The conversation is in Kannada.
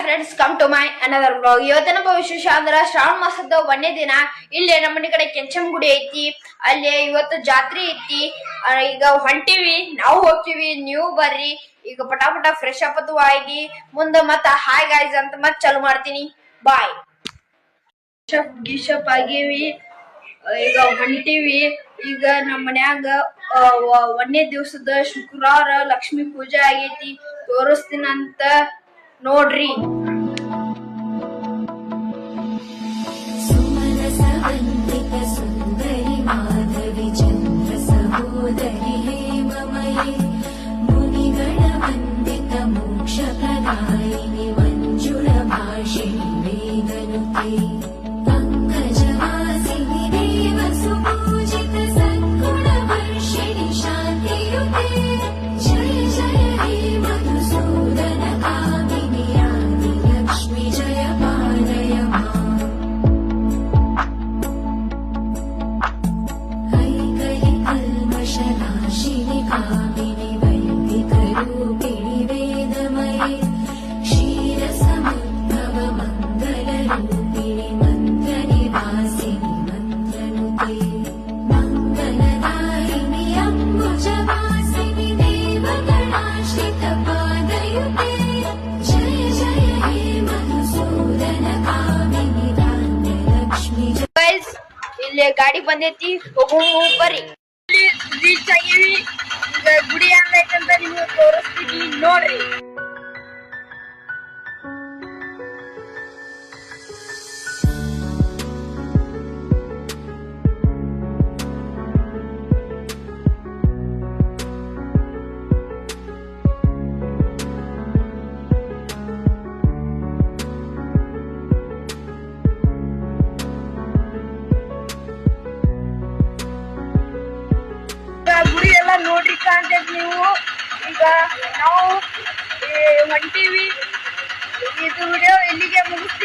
Friends, come to my another blog. ಇವತ್ತಿನ ವಿಶೇಷ ಅಂದ್ರೆ ಶ್ರಾವಣ ಮಾಸದ 1ನೇ ದಿನ. ಇಲ್ಲಿ ನಮ್ಮ ಮನೆ ಕಡೆ ಕೆಂಚಮ್ ಗುಡಿ ಐತಿ. ಅಲ್ಲಿ ಇವತ್ತು ಜಾತ್ರೆ ಐತಿ. ಈಗ ಹೊಂಟಿವಿ, ನಾವು ಹೋಗ್ತೀವಿ, ನೀವು ಬರ್ರಿ. ಈಗ ಪಟಾಪಟ ಫ್ರೆಶ್ ಅಪ್ ಆಗಿ ಮುಂದೆ ಮತ್ತ ಹಾಯ್ ಗಾಯ್ಸ್ ಅಂತ ಮತ್ ಚಾಲು ಮಾಡ್ತೀನಿ. ಬಾಯ್. ಗಿಶಪ್ ಆಗೀವಿ, ಈಗ ಹೊಂಟಿವಿ. ಈಗ ನಮ್ಮ ಮನ್ಯಾಗ 1ನೇ ದಿವಸದ ಶುಕ್ರವಾರ ಲಕ್ಷ್ಮಿ ಪೂಜೆ ಆಗೈತಿ. ತೋರಿಸ್ತೀನಂತ ನೋಡ್ರಿ. ಸುಂದರಿ ಮಾಧವಿ ಚಂದ್ರ ಸಹೋದರಿ ಹೇಮಮಯೇ ಮುನಿಗಣ ವಂದಿತ ಮೋಕ್ಷ ಪ್ರದಾಯಿನಿ ಮಂಜುಳ ಭಾಷಿಣಿ ವೇದನುತೆ ಪಂಕಜವಾಸಿನಿ ದೇವ ಸುಪೂಜಿತ ಸದ್ಗುಣ ವರ್ಷಿಣಿ ಶಾಂತಿಯುತೆ ಜಯ ಜಯ ಹೇ ಮಧುಸೂದನ ಕಾಮಿನಿ ಆದಿ ಲಕ್ಷ್ಮಿ ಜಯ ಪಾಲಯ ಮಾಂ. कल्मषनाशिनि कामिनि वैदिकरूपिणि वेदमये क्षीरसमुद्भव मङ्गलरूपिणि मन्त्रनिवासिनि मन्त्रनुते मङ्गलदायिनि अम्बुजवासिनि देवगणाश्रितपादयुते जय जय हे मधुसूदन कामिनि धान्यलक्ष्मि. ಗೈಸ್, ಇಲ್ಲಿ ಗಾಡಿ ಬಂದೈತಿ, ಹೋಗು ಬರ್ರಿ. ರೀಚ್ ಆಗಿವಿ. ಈಗ ಗುಡಿ ಹಂಗೈತಂತ ನಿಮ್ಗೆ ತೋರಿಸ್ತೀನಿ ನೋಡ್ರಿ. ಗುಡಿ ಎಲ್ಲ ನೋಡ್ರಿ, ಕಾಣ್ತೈತಿ ನೀವು. ಈಗ ನಾವು ಹೊಂಟಿವಿ. ಇದು ವಿಡಿಯೋ ಇಲ್ಲಿಗೆ ಮುಗಿಸ್ತೀನಿ.